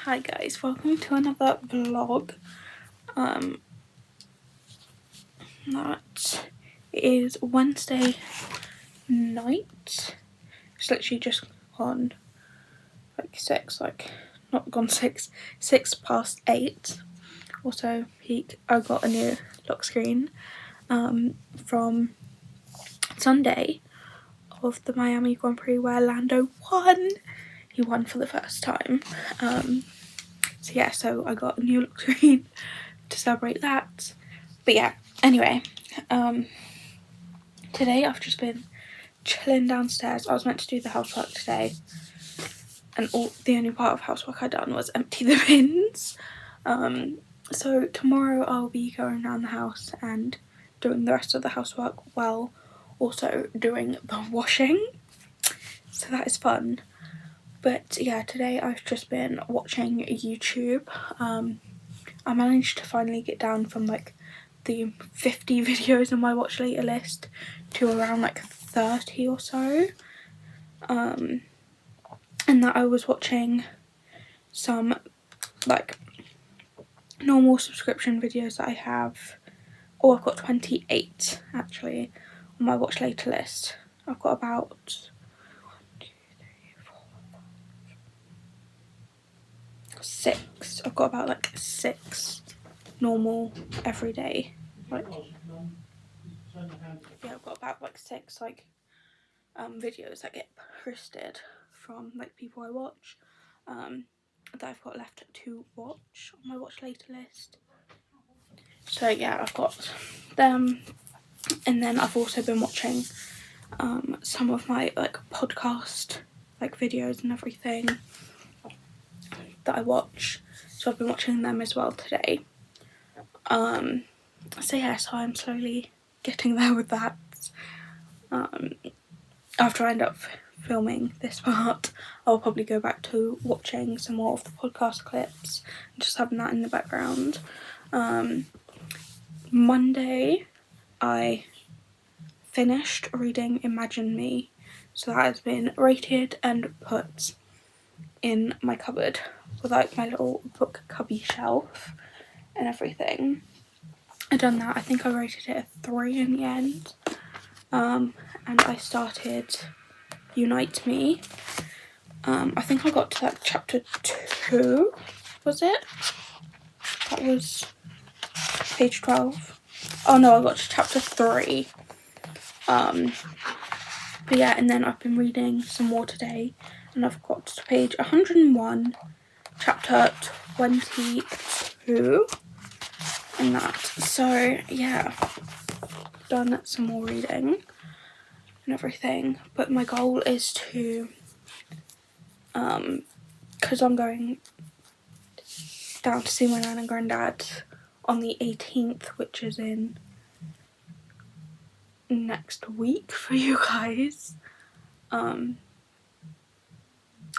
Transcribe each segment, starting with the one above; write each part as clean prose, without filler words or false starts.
Hi guys, welcome to another vlog. That is Wednesday night. It's literally just gone like 6:08. Also, I got a new lock screen from Sunday of the Miami Grand Prix where Lando won. He won for the first time. So I got a new lock screen to celebrate that. But yeah, anyway, today I've just been chilling downstairs. I was meant to do the housework today, and the only part of housework I'd done was empty the bins. So tomorrow I'll be going around the house and doing the rest of the housework while also doing the washing. So that is fun. But yeah, today I've just been watching YouTube. I managed to finally get down from like the 50 videos on my watch later list to around like 30 or so. And that I was watching some like normal subscription videos that I have. Oh, I've got 28 actually on my watch later list. I've got about 6. I've got about like 6 normal everyday. Like, yeah, I've got about like 6 like videos that get posted from like people I watch that I've got left to watch on my watch later list. So yeah, I've got them, and then I've also been watching some of my like podcast like videos and everything that I watch. So I've been watching them as well today. So yeah, so I'm slowly getting there with that. After I end up filming this part, I'll probably go back to watching some more of the podcast clips and just having that in the background. Monday I finished reading Imagine Me, so that has been rated and put in my cupboard with like my little book cubby shelf and everything. I've done that. I think I rated it a 3 in the end. And I started Unite Me. I think I got to like chapter 2, was it? That was page 12. Oh no, I got to chapter 3. But yeah, and then I've been reading some more today, and I've got to page 101, chapter 22, and that. So yeah, done some more reading and everything, but my goal is to, because I'm going down to see my nan and granddad on the 18th, which is in next week for you guys.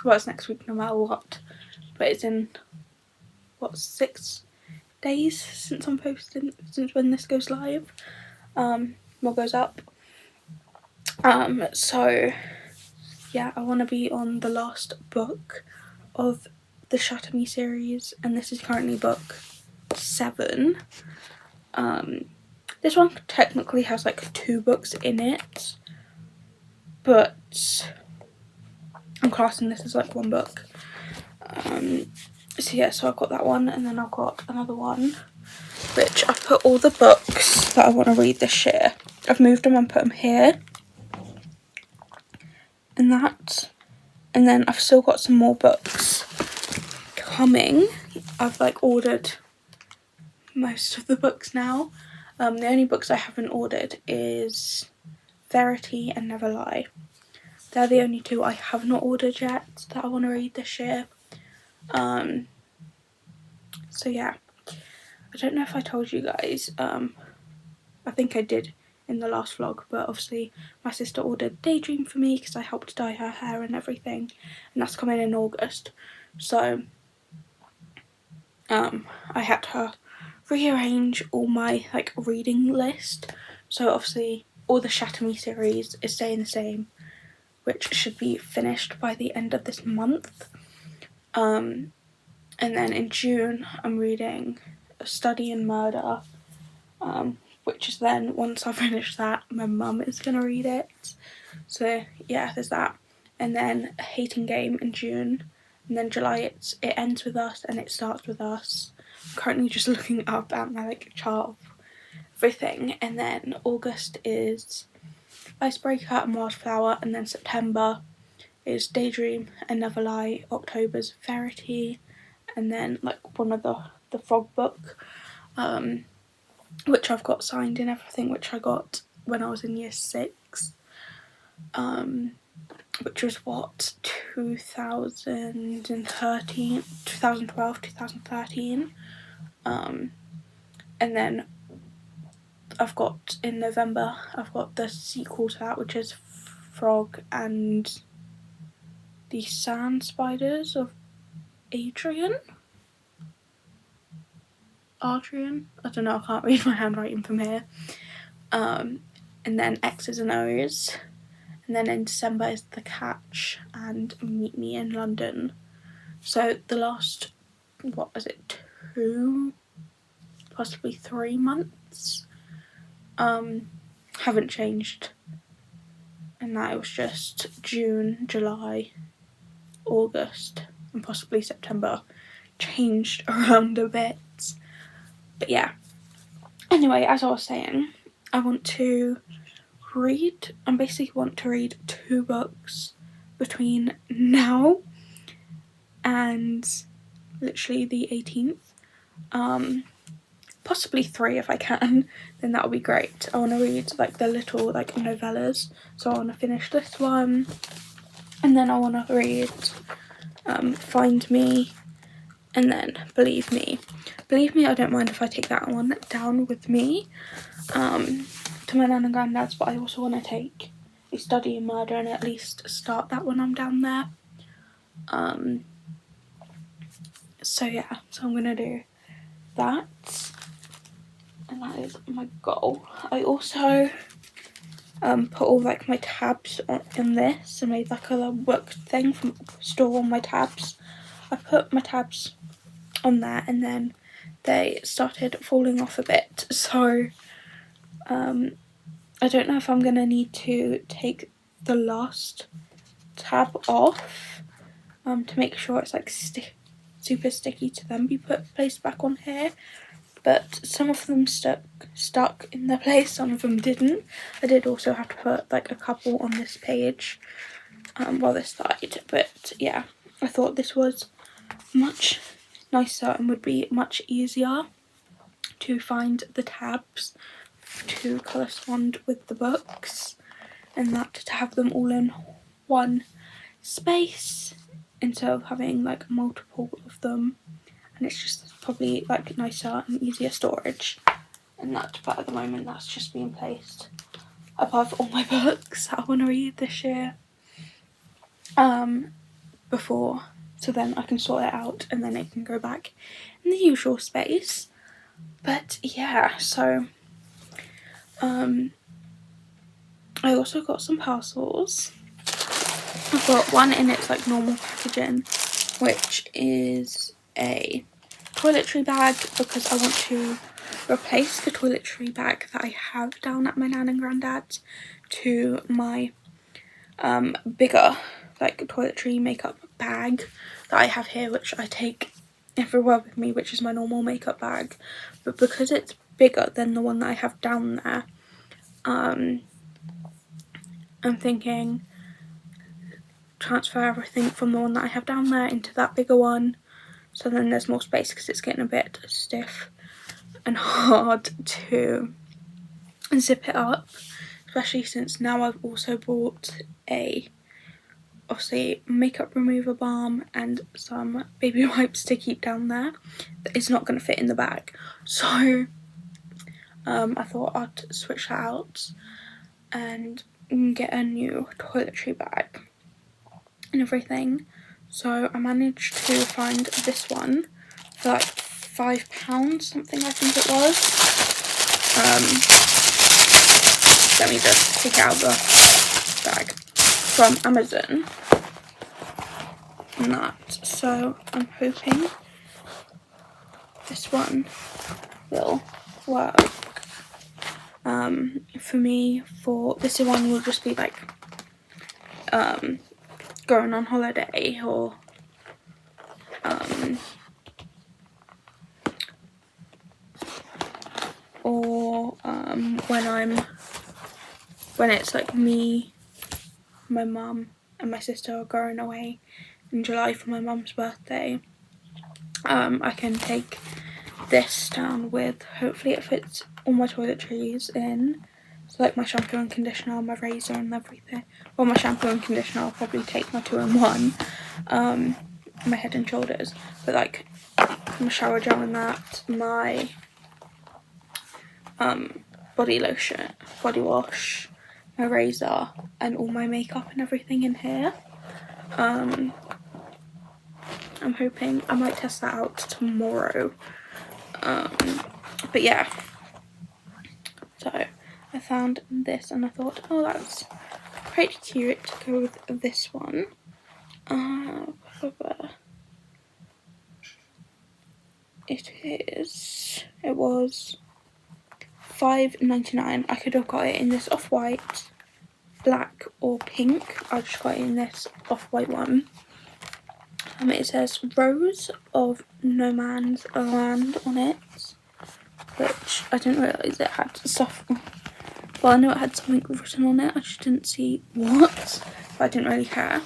Well, it's next week no matter what, but it's in, 6 days since I'm posting, since when this goes live, what goes up. So yeah, I want to be on the last book of the Shatter Me series, and this is currently book 7. This one technically has like 2 books in it, but I'm classing this as like 1 book. So yeah, so I've got that one, and then I've got another one which I've put all the books that I want to read this year. I've moved them and put them here and that, and then I've still got some more books coming. I've like ordered most of the books now. The only books I haven't ordered is Verity and Never Lie. They're the only 2 I have not ordered yet that I want to read this year. So yeah, I don't know if I told you guys, I think I did in the last vlog, but obviously my sister ordered Daydream for me because I helped dye her hair and everything, and that's coming in August. So I had to rearrange all my like reading list. So obviously all the Shatter Me series is staying the same, which should be finished by the end of this month. And then in June I'm reading A Study in Murder, which is then, once I finish that, my mum is going to read it. So yeah, there's that. And then A Hating Game in June. And then July it ends with Us and it starts with Us. I'm currently just looking up at my chart of everything. And then August is Icebreaker and Wildflower. And then September is Daydream and Never Lie. October's Verity. And then one of the Frog book, which I've got signed and everything, which I got when I was in year 6, which was 2013, and then I've got in November I've got the sequel to that, which is Frog and the Sand Spiders of Adrian. I don't know, I can't read my handwriting from here. And then X's and O's. And then in December is The Catch and Meet Me in London. So the last, 2, possibly 3 months, haven't changed. And that was just June, July, August, and possibly September changed around a bit. But yeah. Anyway, as I was saying, I basically want to read 2 books between now and literally the 18th. Possibly 3 if I can, then that would be great. I want to read the little novellas, so I want to finish this one, and then I want to read Find Me, and then Believe Me. Believe Me, I don't mind if I take that one down with me to my nan and granddad's, but I also want to take A Study in Murder and at least start that when I'm down there. So yeah, so I'm gonna do that, and that is my goal. I also put all my tabs in this and made a book thing from store all my tabs. I put my tabs on there and then they started falling off a bit, so I don't know if I'm gonna need to take the last tab off to make sure it's super sticky to then be placed back on here, but some of them stuck in their place, some of them didn't. I did also have to put a couple on this page, this side, but yeah, I thought this was much nicer and would be much easier to find the tabs to correspond with the books, and that to have them all in one space instead of having multiple of them, and it's just probably nicer and easier storage. And that, but at the moment that's just being placed above all my books that I want to read this year before, so then I can sort it out and then it can go back in the usual space. But yeah, so I also got some parcels. I've got one in its normal packaging, which is a toiletry bag, because I want to replace the toiletry bag that I have down at my nan and granddad's to my bigger toiletry makeup bag that I have here, which I take everywhere with me, which is my normal makeup bag. But because it's bigger than the one that I have down there, I'm thinking transfer everything from the one that I have down there into that bigger one, so then there's more space, because it's getting a bit stiff and hard to zip it up, especially since now I've also bought obviously makeup remover balm and some baby wipes to keep down there that is not going to fit in the bag. So I thought I'd switch that out and get a new toiletry bag and everything. So I managed to find this one for £5, something I think it was. Let me just take it out of the bag, from Amazon and that. So I'm hoping this one will work for me. For this one will just be like going on holiday, or when it's like me, my mum and my sister are going away in July for my mum's birthday. I can take this down with, hopefully it fits all my toiletries in, so like my shampoo and conditioner, my razor and everything. Well, my shampoo and conditioner I'll probably take my 2-in-1, my Head and Shoulders, but like my shower gel and that, my body lotion, body wash, my razor, and all my makeup and everything in here. I'm hoping I might test that out tomorrow. But yeah, so I found this and I thought, oh, that's quite cute to go with this one. It was £5.99. I could have got it in this off-white, black or pink. I just got it in this off-white one. It says Rose of No Man's Land on it, which I didn't realise it had stuff. Well, I know it had something written on it, I just didn't see what, but I didn't really care.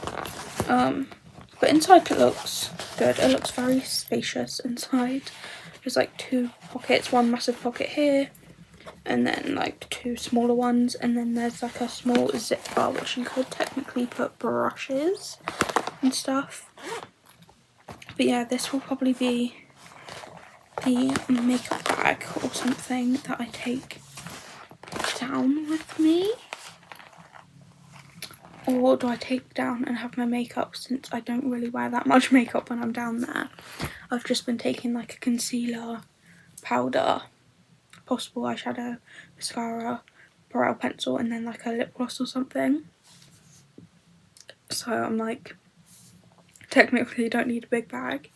But inside it looks good. It looks very spacious inside. There's like 2 pockets, one massive pocket here, and then like 2 smaller ones, and then there's like a small zipper which you could technically put brushes and stuff. But yeah, this will probably be the makeup bag or something that I take down with me. Or do I take down and have my makeup, since I don't really wear that much makeup when I'm down there. I've just been taking like a concealer, powder, possible eyeshadow, mascara, brow pencil, and then like a lip gloss or something. So I'm like, technically don't need a big bag.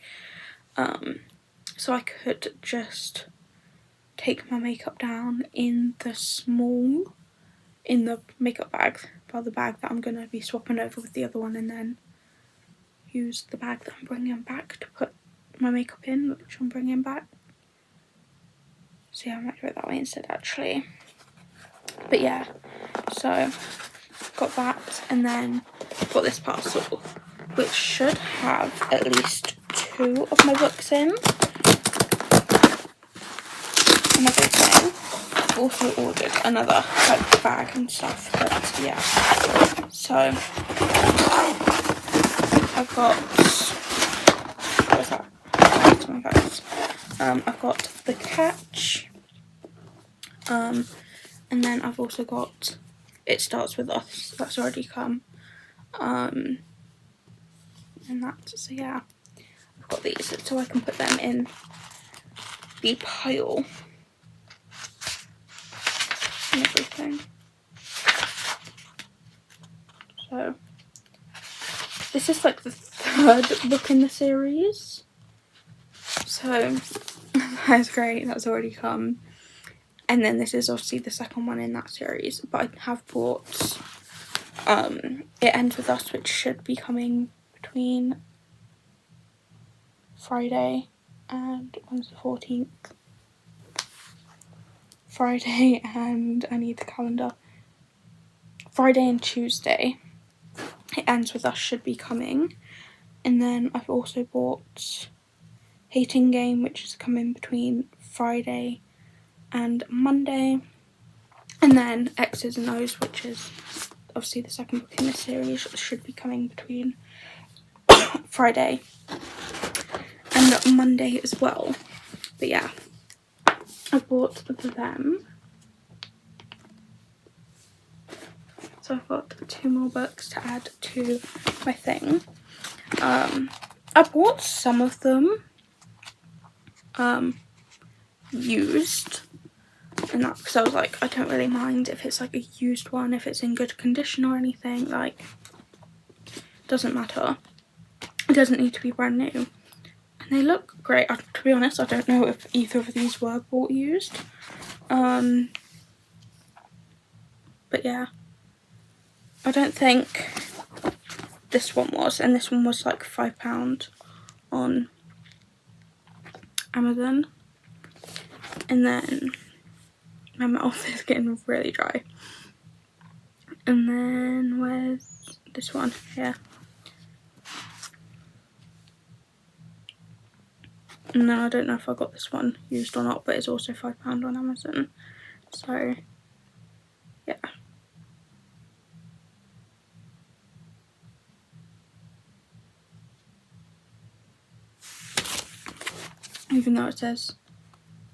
So I could just take my makeup down in the makeup bag, or the bag that I'm going to be swapping over with the other one, and then use the bag that I'm bringing back to put my makeup in, which I'm bringing back. So yeah, I might do it that way instead actually. But yeah, so got that, and then got this parcel, which should have at least 2 of my books in and everything. I've also ordered another like bag and stuff, but yeah. So I've got, what is that? Oh my God. I've got the Catch, and then I've also got It Starts With Us. That's already come. And that, so yeah, I've got these so I can put them in the pile and everything. So this is like the 3rd book in the series, so that's great, that's already come. And then this is obviously the 2nd one in that series, but I have bought It Ends With Us, which should be coming between Friday and, when's the 14th? Friday and, I need the calendar, Friday and Tuesday. It Ends With Us should be coming. And then I've also bought Hating Game, which is coming between Friday and Monday. And then X's and O's, which is obviously the 2nd book in this series, should be coming between Friday and Monday as well. But yeah, I bought them. So I've got 2 more books to add to my thing. I bought some of them used, and that because I was like, I don't really mind if it's like a used one, if it's in good condition or anything, like, doesn't matter. It doesn't need to be brand new. And They look great. To be honest, I don't know if either of these were bought used. But yeah, I don't think this one was, and this one was like £5 on Amazon. And then my mouth is getting really dry. And then where's this one? Here. And then I don't know if I got this one used or not, but it's also £5 on Amazon. So yeah. Even though it says,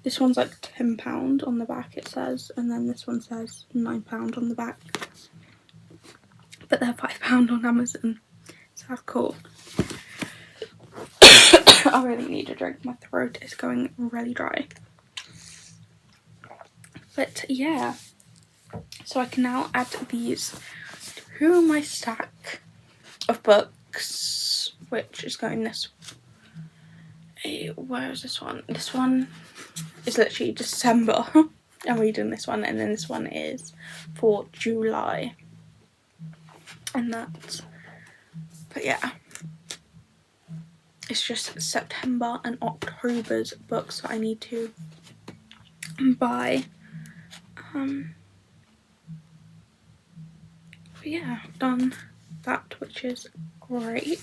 this one's like £10 on the back, it says, and then this one says £9 on the back. But they're £5 on Amazon, so that's cool. I really need a drink, my throat is going really dry. But yeah, so I can now add these to my stack of books, which is going this. Where is this one? This one is literally December. I'm reading this one, and then this one is for July. And that. But yeah. It's just September and October's books that I need to buy. But yeah, I've done that, which is great.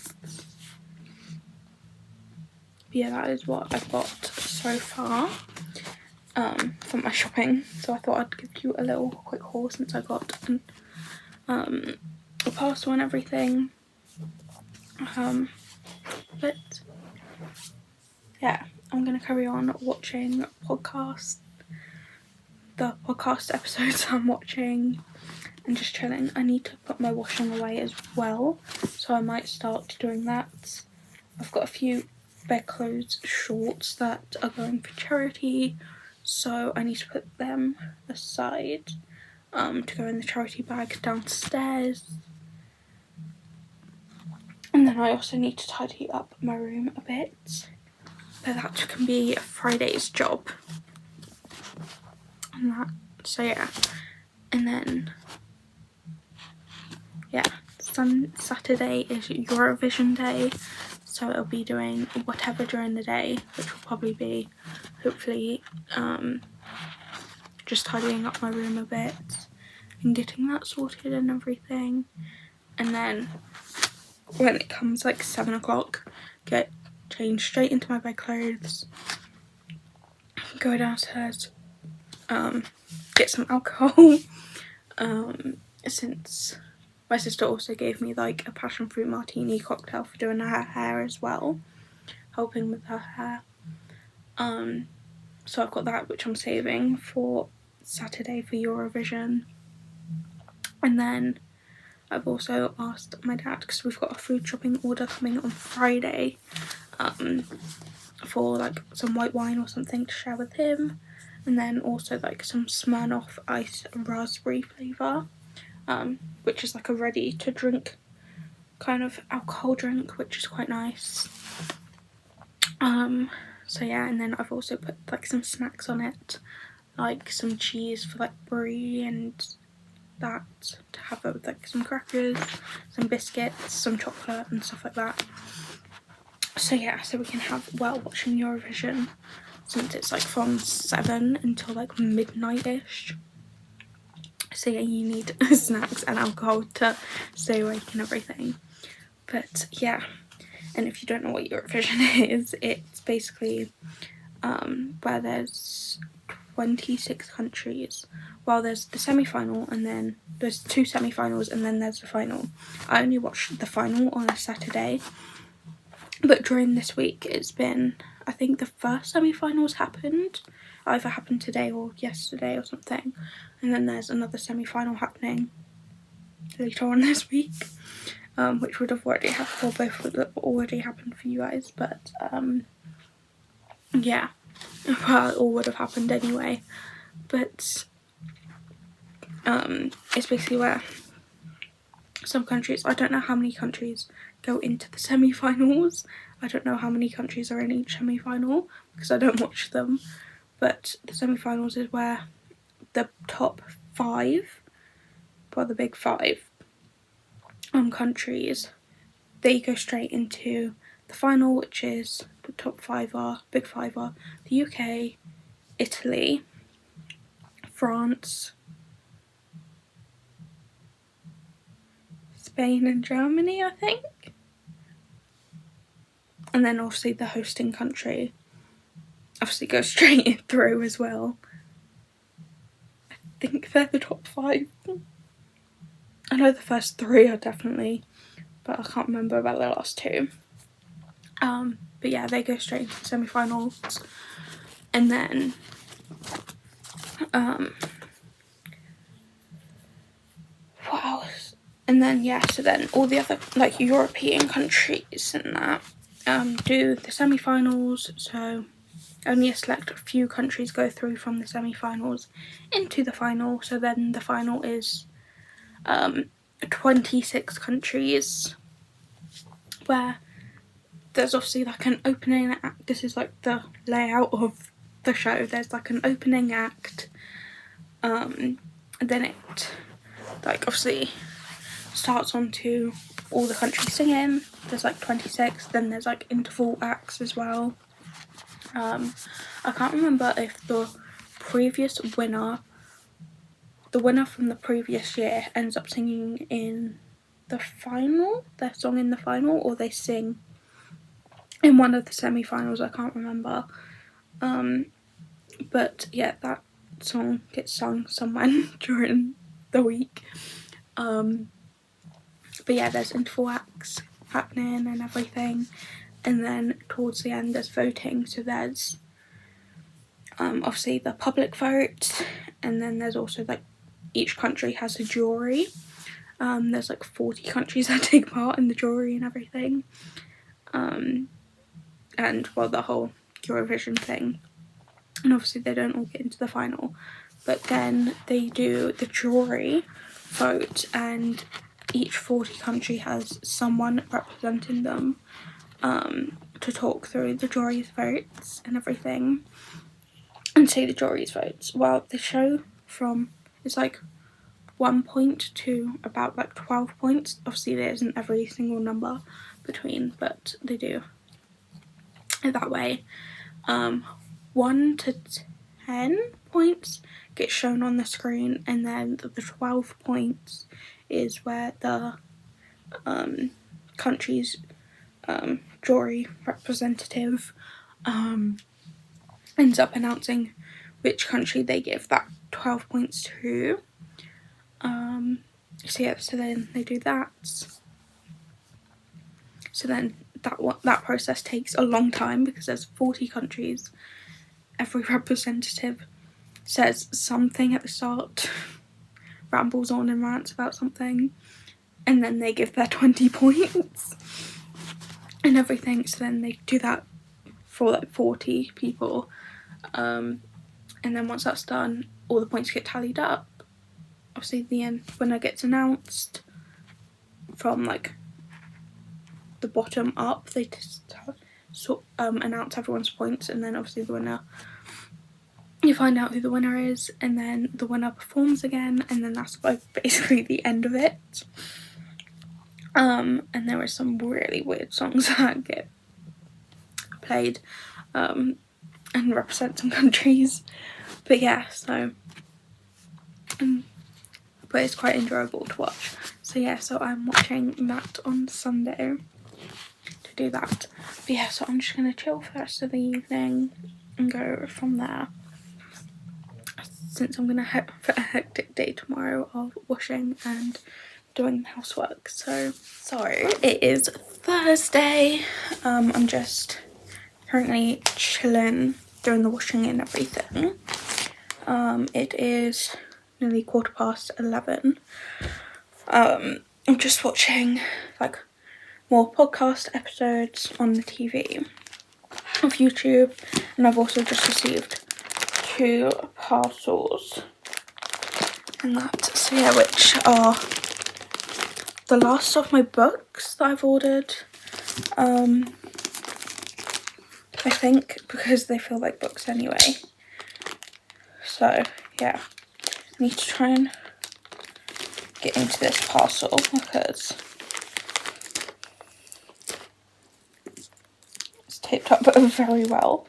But yeah, that is what I've got so far from my shopping. So I thought I'd give you a little quick haul since I got a parcel and everything. But yeah, I'm gonna carry on watching the podcast episodes I'm watching, and just chilling. I need to put my washing away as well, so I might start doing that. I've got a few bedclothes shorts that are going for charity, so I need to put them aside to go in the charity bag downstairs. And then I also need to tidy up my room a bit, but that can be Friday's job. And that, so yeah. And then yeah, Saturday is Eurovision day, so it'll be doing whatever during the day, which will probably be, hopefully, just tidying up my room a bit and getting that sorted and everything. And then when it comes like 7 o'clock, get changed straight into my bedclothes, go downstairs, get some alcohol, since my sister also gave me like a passion fruit martini cocktail for doing her hair as well, helping with her hair. So I've got that, which I'm saving for Saturday for Eurovision. And then I've also asked my dad, because we've got a food shopping order coming on Friday, for like some white wine or something to share with him, and then also like some Smirnoff Ice raspberry flavour, which is like a ready to drink kind of alcohol drink, which is quite nice. So yeah, and then I've also put like some snacks on it, like some cheese for like brie and that to have it with like some crackers, some biscuits, some chocolate and stuff like that. So yeah, so we can have while watching Eurovision, since it's like from 7 until like midnight-ish. So yeah, you need snacks and alcohol to stay awake and everything. But yeah, and if you don't know what Eurovision is, it's basically where there's 26 countries. Well, there's the semi-final, and then there's 2 semi-finals, and then there's the final. I only watched the final on a Saturday, but during this week it's been, I think the first semi-finals happened, either happened today or yesterday or something, and then there's another semi-final happening later on this week, which would have already happened, or both would have already happened for you guys, but yeah, well, it all would have happened anyway. But it's basically where some countries. I don't know how many countries go into the semi-finals. I don't know how many countries are in each semi-final because I don't watch them. But the semi-finals is where the top 5, well, the big 5 countries, they go straight into the final, which is the top 5 are, big 5 are the UK, Italy, France, Spain and Germany, I think. And then obviously the hosting country obviously goes straight through as well. I think they're the top 5. I know the first 3 are definitely, but I can't remember about the last 2. But yeah, they go straight into the semi-finals. And then what else? And then yeah, so then all the other like European countries and that do the semi-finals. So only a select few countries go through from the semi-finals into the final. So then the final is 26 countries, where there's obviously like an opening act. This is like the layout of the show. There's like an opening act, and then it like obviously starts on to all the countries singing. There's like 26, then there's like interval acts as well. I can't remember if the winner from the previous year ends up singing in the final, their song in the final, or they sing in one of the semi-finals. I can't remember. But yeah, that song gets sung somewhere during the week. But yeah, there's interval acts happening and everything, and then towards the end there's voting. So there's obviously the public vote, and then there's also like each country has a jury. There's like 40 countries that take part in the jury and everything, and well, the whole Eurovision thing. And obviously they don't all get into the final, but then they do the jury vote, and each 40 country has someone representing them to talk through the jury's votes and everything and say the jury's votes. Well, the show is like 1 point to about like 12 points. Obviously there isn't every single number between, but they do it that way. 1 to 10 points get shown on the screen, and then the 12 points is where the country's jury representative ends up announcing which country they give that 12 points to. So yeah, so then they do that. So then that process takes a long time because there's 40 countries. Every representative says something at the start, rambles on and rants about something, and then they give their 20 points and everything. So then they do that for like 40 people, and then once that's done, all the points get tallied up. Obviously the end winner gets announced from like the bottom up. They just announce everyone's points, and then obviously the winner, you find out who the winner is, and then the winner performs again, and then that's basically the end of it. And there are some really weird songs that get played and represent some countries. But yeah, so but it's quite enjoyable to watch. So yeah, so I'm watching that on Sunday to do that. But yeah, so I'm just gonna chill for the rest of the evening and go from there, since I'm gonna have a hectic day tomorrow of washing and doing housework. So it is Thursday. I'm just currently chilling, doing the washing and everything. It is nearly 11:15. I'm just watching like more podcast episodes on the TV of YouTube, and I've also just received 2 parcels and that, so yeah, which are the last of my books that I've ordered. I think, because they feel like books anyway. So yeah, I need to try and get into this parcel because it's taped up very well.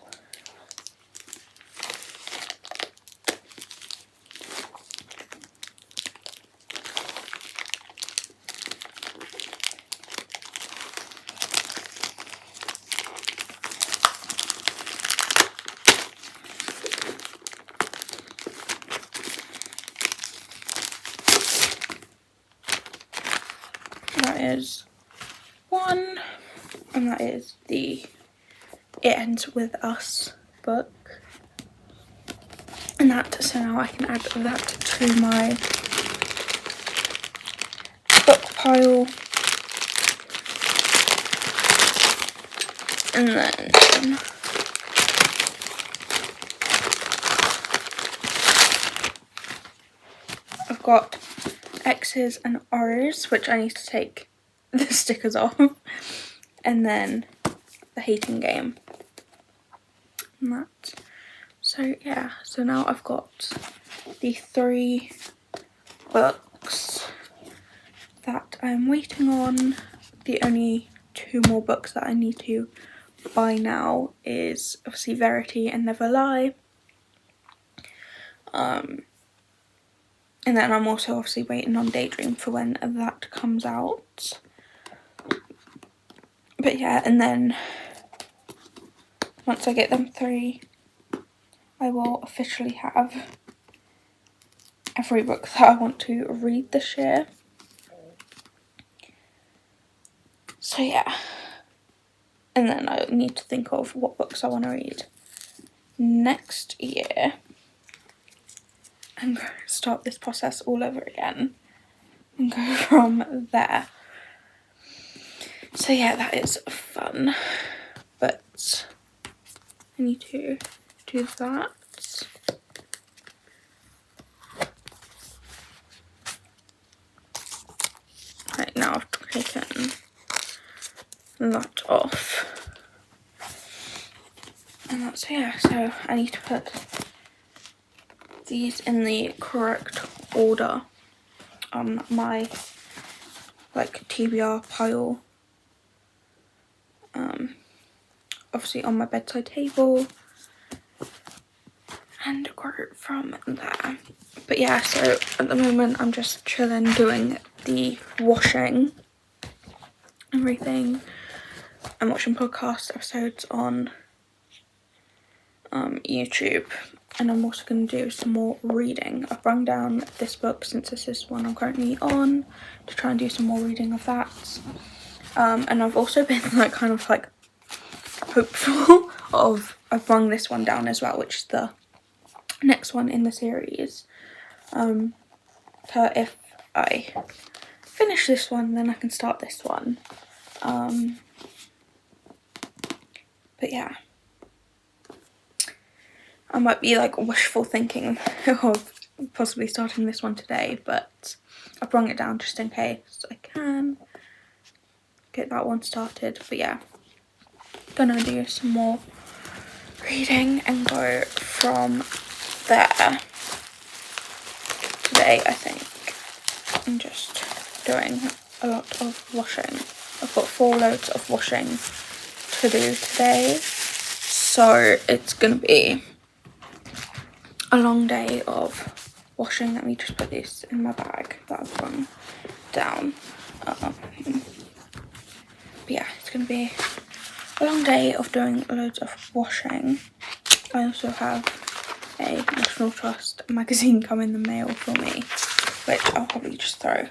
That is one, and that is the It Ends With Us book. And that, so now I can add that to my book pile. And then I've got X's and R's, which I need to take the stickers off. And then the Hating Game. And that. So yeah, so now I've got the 3 books that I'm waiting on. The only 2 more books that I need to buy now is obviously Verity and Never Lie. And then I'm also obviously waiting on Daydream for when that comes out. But yeah, and then once I get them 3, I will officially have every book that I want to read this year. So yeah, and then I need to think of what books I want to read next year. I'm going to start this process all over again and go from there. So yeah, that is fun, but I need to do that. Right, now I've taken that off. And that's, yeah, so I need to put these in the correct order on my like TBR pile. Obviously on my bedside table, and go from there. But yeah, so at the moment I'm just chilling, doing the washing, everything. I'm watching podcast episodes on YouTube, and I'm also going to do some more reading. I've brung down this book since this is one I'm currently on to try and do some more reading of that. And I've also been like kind of like hopeful of, I've brung this one down as well, which is the next one in the series. So if I finish this one, then I can start this one. But yeah, I might be like wishful thinking of possibly starting this one today, but I brung it down just in case I can get that one started. But yeah, gonna do some more reading and go from there. Today I think I'm just doing a lot of washing. I've got 4 loads of washing to do today, so it's gonna be a long day of washing. Let me just put this in my bag that I've gone down. But yeah, it's gonna be a long day of doing loads of washing. I also have a National Trust magazine come in the mail for me, which I'll probably just throw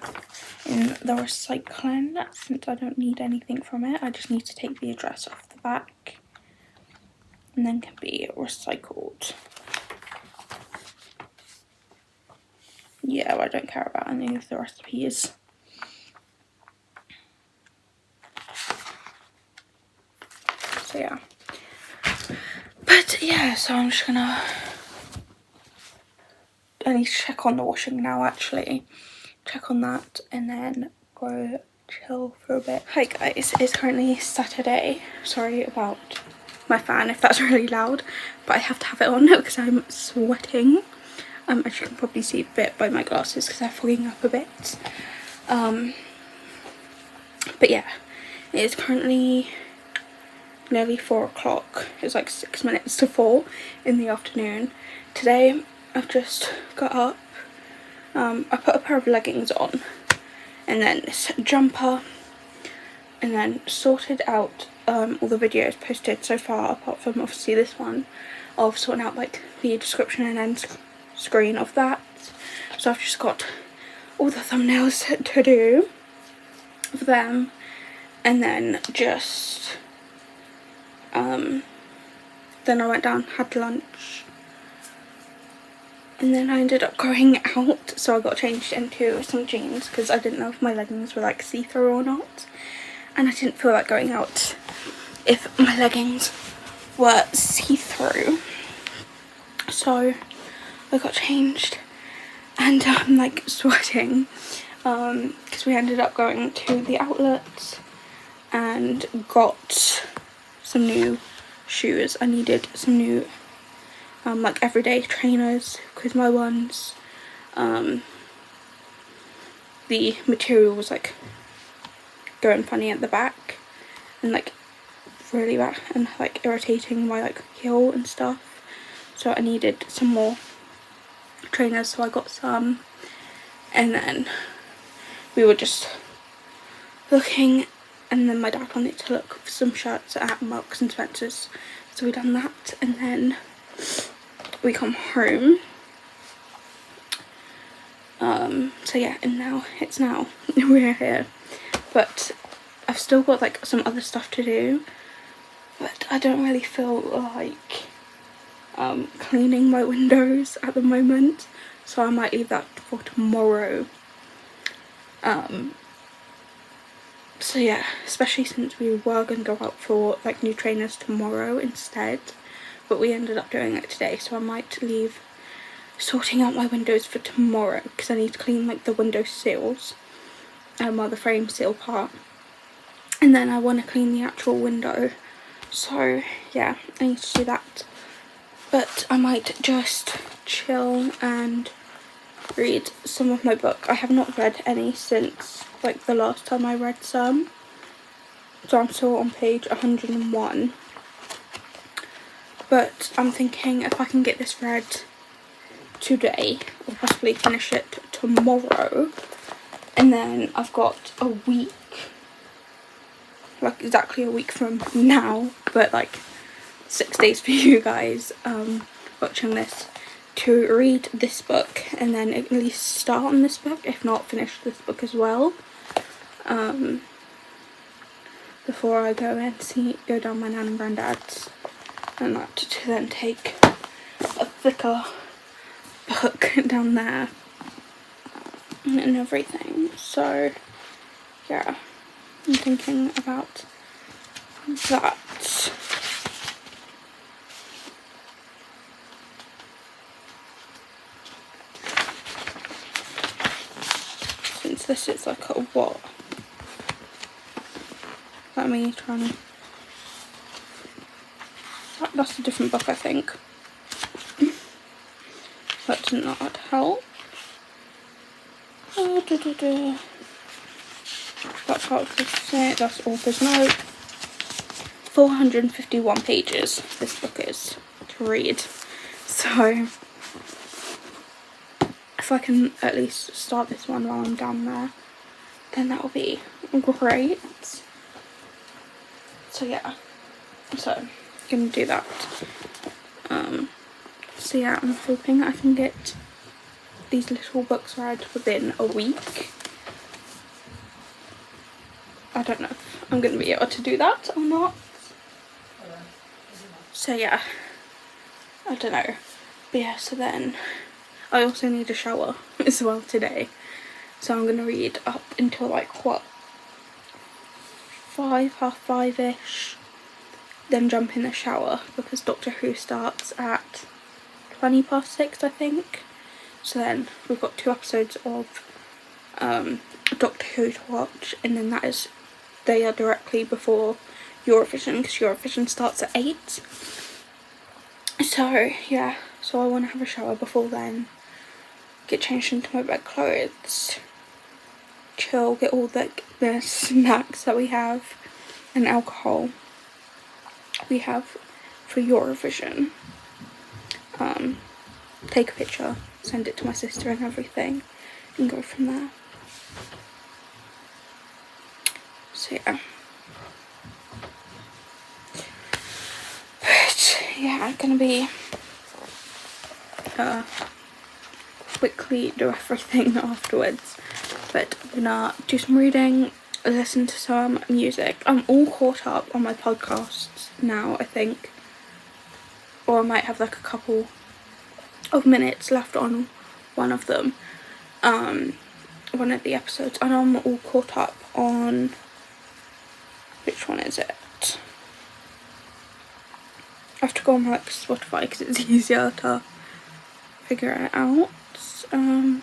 in the recycling since I don't need anything from it. I just need to take the address off the back and then can be recycled. Yeah, I don't care about any of the recipes. So yeah. But yeah, so I'm just gonna, I need to check on the washing now actually. Check on that and then go chill for a bit. Hi guys, it's currently Saturday. Sorry about my fan if that's really loud, but I have to have it on because I'm sweating. As you can probably see a bit by my glasses because they're fogging up a bit. But yeah, it is currently nearly 4 o'clock. It's like 6 minutes to 4 in the afternoon. Today I've just got up. I put a pair of leggings on and then this jumper, and then sorted out all the videos posted so far, apart from obviously this one, of sorting out like the description and end screen of that. So I've just got all the thumbnails to do for them, and then just then I went down, had lunch, and then I ended up going out, so I got changed into some jeans because I didn't know if my leggings were like see-through or not, and I didn't feel like going out if my leggings were see-through. So I got changed and I'm like sweating because we ended up going to the outlet and got some new shoes. I needed some new like everyday trainers because my ones, the material was like going funny at the back and like really bad and like irritating my like heel and stuff, so I needed some more trainers, so I got some. And then we were just looking, and then my dad wanted to look for some shirts at Marks and Spencer's, so we done that, and then we come home. So yeah, and now we're here, but I've still got like some other stuff to do, but I don't really feel like cleaning my windows at the moment, so I might leave that for tomorrow. So yeah, especially since we were going to go out for like new trainers tomorrow instead, but we ended up doing it today, so I might leave sorting out my windows for tomorrow because I need to clean like the window sills, well, the frame seal part, and then I want to clean the actual window. So yeah, I need to do that, but I might just chill and read some of my book. I have not read any since like the last time I read some, so I'm still on page 101, but I'm thinking if I can get this read today or possibly finish it tomorrow, and then I've got a week, like exactly a week from now, but like 6 days for you guys watching this, to read this book and then at least start on this book, if not finish this book as well, before I go down my nan and granddad's, and that to then take a thicker book down there and everything. So yeah, I'm thinking about that. Since this is like a what? Let me try and... That's a different book, I think. That did not help. That's how it's say. That's author's note. 451 pages this book is to read. So if I can at least start this one while I'm down there, then that will be great. So yeah, so I'm gonna do that. So yeah, I'm hoping I can get these little books read within a week. I don't know if I'm gonna be able to do that or not. So yeah, I don't know. But yeah, so then I also need a shower as well today. So I'm gonna read up until like what, half 5ish, then jump in the shower because Doctor Who starts at 6:20, I think. So then we've got 2 episodes of Doctor Who to watch, and then they are directly before Eurovision, because Eurovision starts at 8. So yeah, so I want to have a shower before then, get changed into my bedclothes, chill, get all the snacks that we have and alcohol we have for Eurovision, take a picture, send it to my sister and everything, and go from there. So yeah. But yeah, I'm gonna be quickly do everything afterwards, but I'm gonna do some reading, listen to some music. I'm all caught up on my podcasts now, I think, or I might have like a couple of minutes left on one of them, one of the episodes, and I'm all caught up on, which one is it? I have to go on my like Spotify because it's easier to figure it out. I'm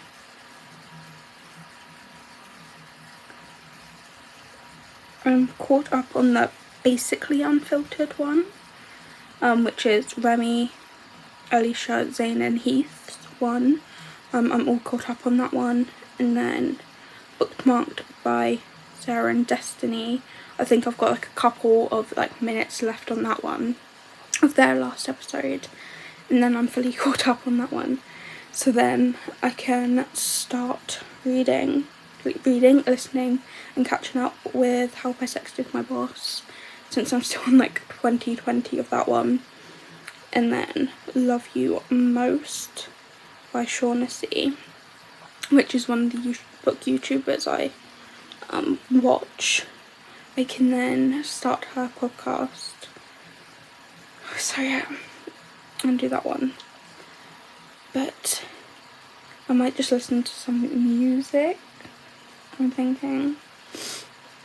caught up on the basically unfiltered one, which is Remy, Alicia, Zayn and Heath's one. I'm all caught up on that one. And then Bookmarked by Sarah and Destiny, I think I've got like a couple of like minutes left on that one of their last episode, and then I'm fully caught up on that one. So then I can start reading, listening and catching up with How I Sexted My Boss, since I'm still on like 2020 of that one. And then Love You Most by Shaughnessy, which is one of the book YouTubers I watch. I can then start her podcast. So yeah, and do that one. But I might just listen to some music, I'm thinking,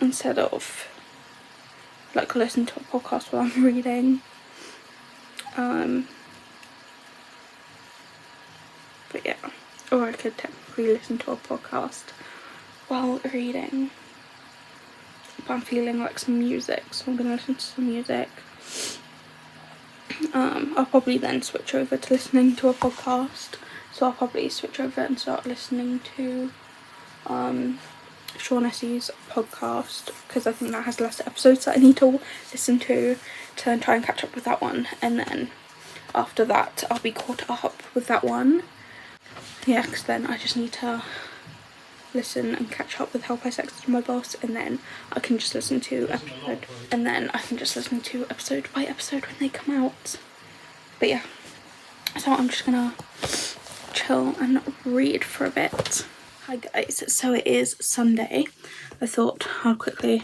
instead of like listen to a podcast while I'm reading. But yeah, or I could technically listen to a podcast while reading. But I'm feeling like some music, so I'm gonna listen to some music. I'll probably then switch over to listening to a podcast. So I'll probably switch over and start listening to Shaughnessy's podcast, because I think that has less episodes that I need to listen to then try and catch up with that one. And then after that I'll be caught up with that one. Yeah, because then I just need to listen and catch up with How I Sexted My Boss, and then I can just listen to episode by episode when they come out. But yeah, so I'm just gonna chill and read for a bit. Hi guys, so it is Sunday. I thought I'd quickly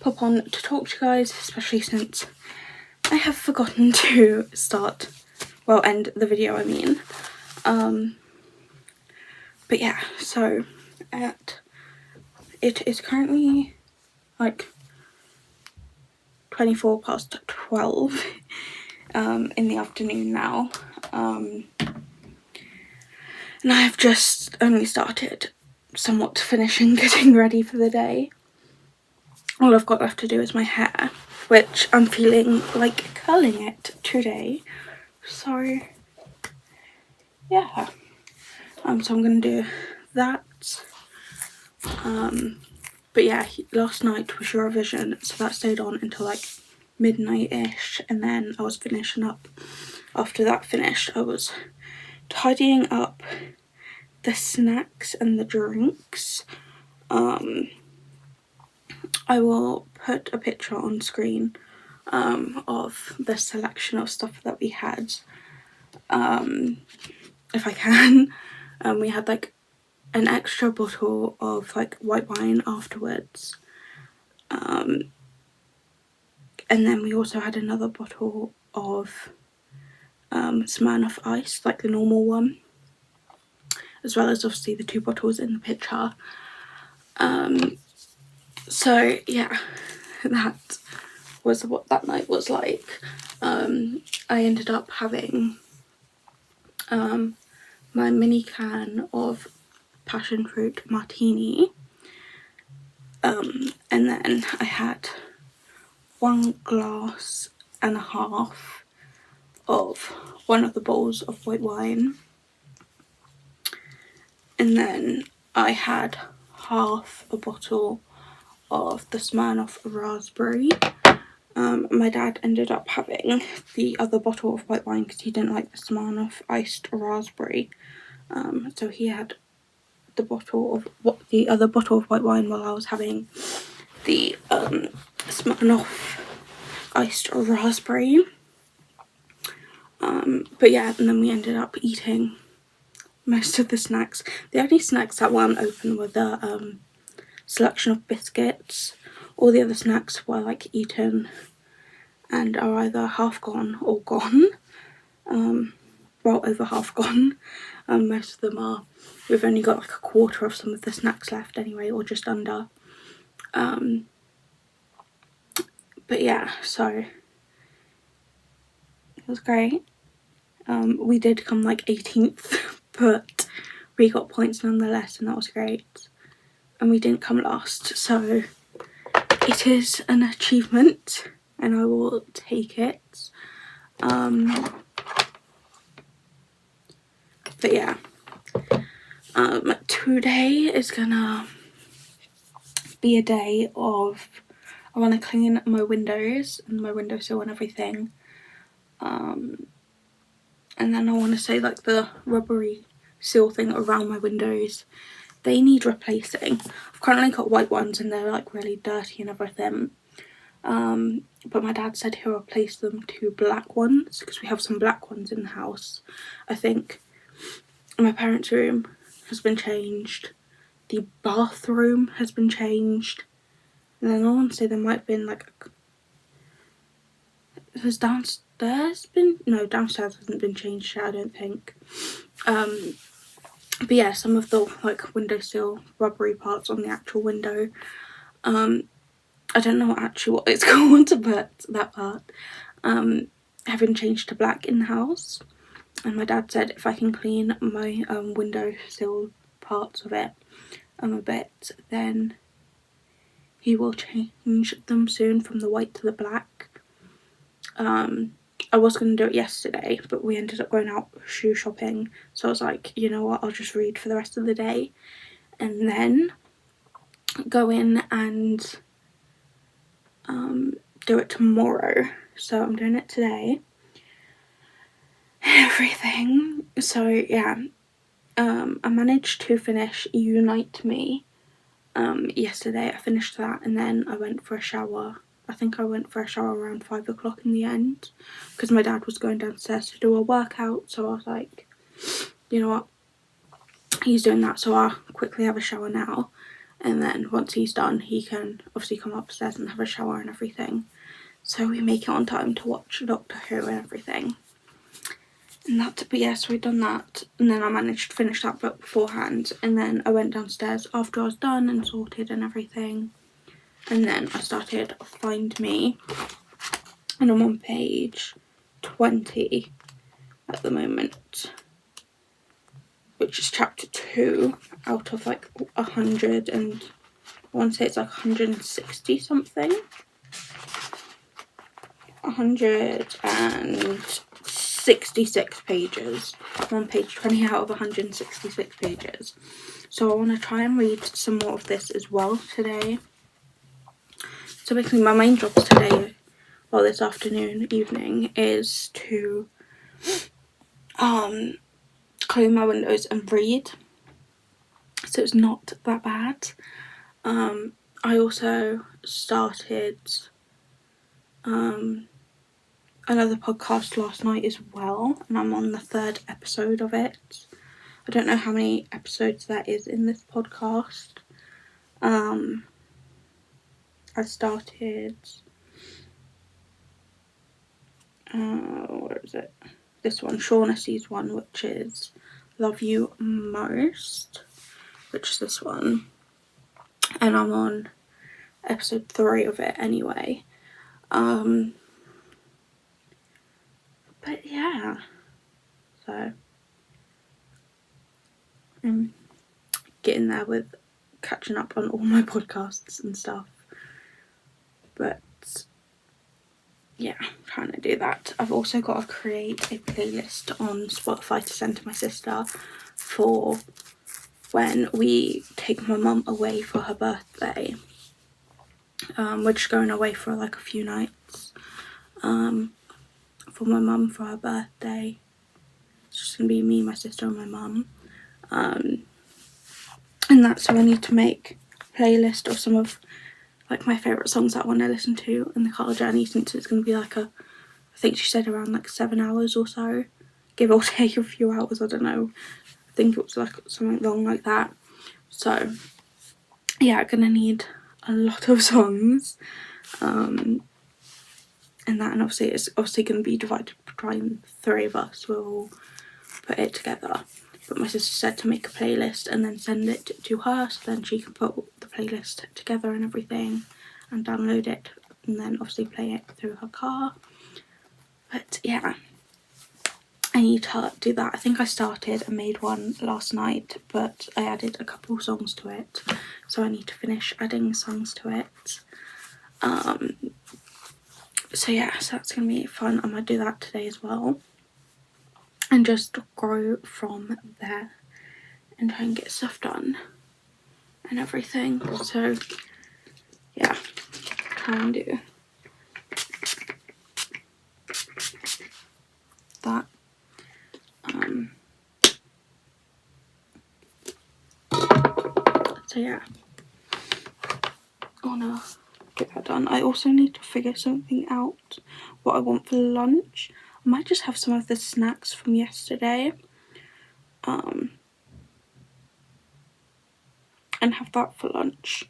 pop on to talk to you guys, especially since I have forgotten to end the video, I mean. But yeah, so it is currently like 12:24 in the afternoon now, and I have just only started somewhat finishing getting ready for the day. All I've got left to do is my hair, which I'm feeling like curling it today, so yeah. So I'm gonna do that. But yeah, last night was Eurovision, so that stayed on until like midnight-ish, and then I was finishing up. After that finished, I was tidying up the snacks and the drinks. I will put a picture on screen of the selection of stuff that we had, if I can. We had like an extra bottle of like white wine afterwards, and then we also had another bottle of Smirnoff Ice, like the normal one, as well as obviously the 2 bottles in the picture. So yeah, that was what that night was like. I ended up having my mini can of passion fruit martini, And then I had 1.5 glasses of one of the bowls of white wine, and then I had half a bottle of the Smirnoff raspberry. My dad ended up having the other bottle of white wine because he didn't like the Smirnoff iced raspberry, so he had the other bottle of white wine while I was having the Smirnoff iced raspberry. But yeah, and then we ended up eating most of the snacks. The only snacks that weren't open were the selection of biscuits. All the other snacks were like eaten and are either half gone or gone. Well, over half gone. Most of them are. We've only got like a quarter of some of the snacks left anyway, or just under. But yeah, so it was great. We did come like 18th, but we got points nonetheless, and that was great. And we didn't come last, so it is an achievement, and I will take it. But yeah, today is gonna be a day of, I want to clean my windows and my windowsill and everything, and then I want to say like the rubbery seal thing around my windows, they need replacing. I've currently got white ones and they're like really dirty and everything, but my dad said he'll replace them to black ones because we have some black ones in the house. I think my parents' room has been changed, the bathroom has been changed, and then I want to say there might have been like, has downstairs been, no, downstairs hasn't been changed yet, I don't think. But yeah, some of the like windowsill rubbery parts on the actual window, I don't know actually what it's called, but that part have been changed to black in the house. And my dad said if I can clean my windowsill parts of it a bit, then he will change them soon from the white to the black. I was going to do it yesterday, but we ended up going out shoe shopping, so I was like, you know what, I'll just read for the rest of the day and then go in and do it tomorrow. So I'm doing it today, everything. So yeah, I managed to finish Unite Me yesterday. I finished that and then I went for a shower. I think I went for a shower around 5 o'clock in the end because my dad was going downstairs to do a workout, so I was like, you know what, he's doing that, so I'll quickly have a shower now, and then once he's done he can obviously come upstairs and have a shower and everything, so we make it on time to watch Doctor Who and everything. And that, but yeah, so we'd done that, and then I managed to finish that book beforehand, and then I went downstairs after I was done and sorted and everything, and then I started Find Me, and I'm on page 20 at the moment, which is chapter 2 out of like 100, and I want to say it's like 160 something. 166 pages. I'm on page 20 out of 166 pages. So I want to try and read some more of this as well today. So basically my main jobs today, well this afternoon, evening, is to clean my windows and read. So it's not that bad. I also started another podcast last night as well, and I'm on the 3rd episode of it. I don't know how many episodes that is in this podcast. I started where is it? This one, Shaughnessy's one, which is Love You Most, which is this one, and I'm on episode 3 of it anyway. But yeah, so I'm getting there with catching up on all my podcasts and stuff. But yeah, I'm trying to do that. I've also got to create a playlist on Spotify to send to my sister for when we take my mum away for her birthday. We're just going away for like a few nights for my mum for her birthday. It's just going to be me, my sister and my mum. And that's so I need to make a playlist of some of like my favourite songs that I want to listen to in the car journey, since it's going to be like I think she said around like 7 hours or so, give or take a few hours, I don't know. I think it was like something long like that. So yeah, I'm gonna need a lot of songs, and obviously it's obviously going to be divided between 3 of us. We'll put it together, but my sister said to make a playlist and then send it to her, so then she can put the playlist together and everything and download it and then obviously play it through her car. But yeah, I need to do that. I think I started and made one last night, but I added a couple songs to it, so I need to finish adding songs to it. So yeah, so that's gonna be fun. I might do that today as well, and just grow from there and try and get stuff done and everything. So yeah, try and do that. So yeah, I wanna get that done. I also need to figure something out what I want for lunch. I might just have some of the snacks from yesterday, and have that for lunch,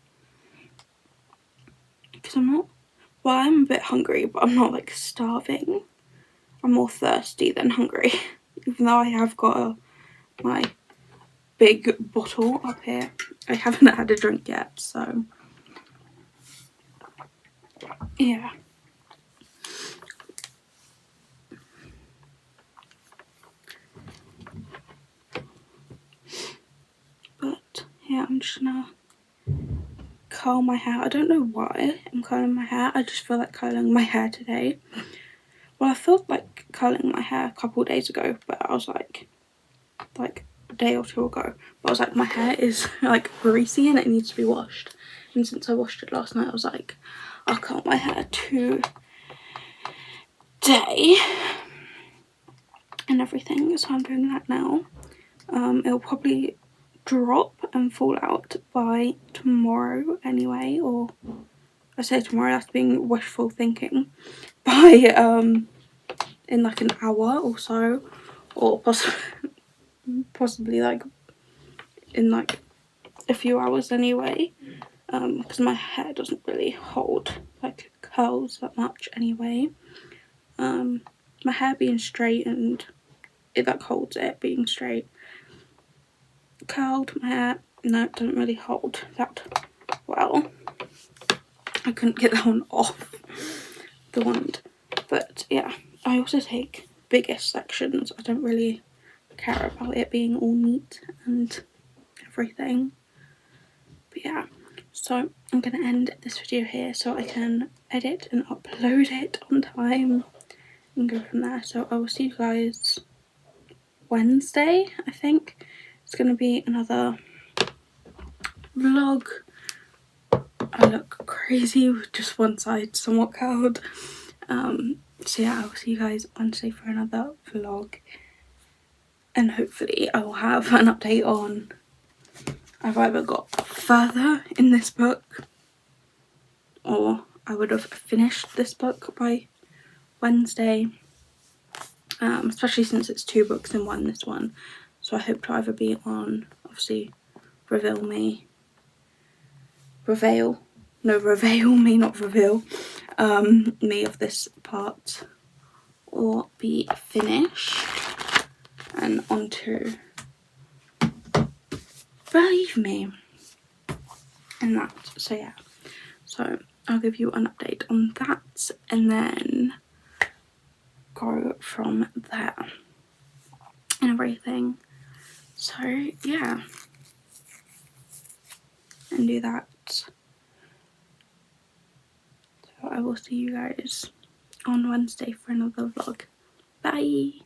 because I'm a bit hungry, but I'm not like starving. I'm more thirsty than hungry, even though I have got my big bottle up here. I haven't had a drink yet, so yeah. But yeah, I'm just gonna curl my hair. I don't know why I'm curling my hair. I just feel like curling my hair today. Well, I felt like curling my hair a couple of days ago, but I was like a day or 2 ago. But I was like, my hair is like greasy and it needs to be washed. And since I washed it last night, I was like, I'll curl my hair today and everything. So I'm doing that now. It'll probably drop and fall out by tomorrow anyway, or I say tomorrow, that's being wishful thinking, by in like an hour or so, or possibly like in like a few hours anyway, because my hair doesn't really hold like curls that much anyway. My hair being straight and it like holds it being straight. Curled, my hair, no, it doesn't really hold that well. I couldn't get that one off the wand. But yeah, I also take biggest sections. I don't really care about it being all neat and everything. But yeah, so I'm going to end this video here so I can edit and upload it on time and go from there. So I will see you guys Wednesday, I think. It's going to be another vlog. I look crazy with just one side somewhat curled. So yeah, I'll see you guys Wednesday for another vlog, and hopefully I will have an update on I've either got further in this book or I would have finished this book by Wednesday, especially since it's 2 books in one, this one. So I hope to either be on, obviously, reveal me, not reveal me of this part, or be finished and onto Believe Me and that. So yeah, so I'll give you an update on that and then go from there and everything. So yeah, and do that. So I will see you guys on Wednesday for another vlog. Bye!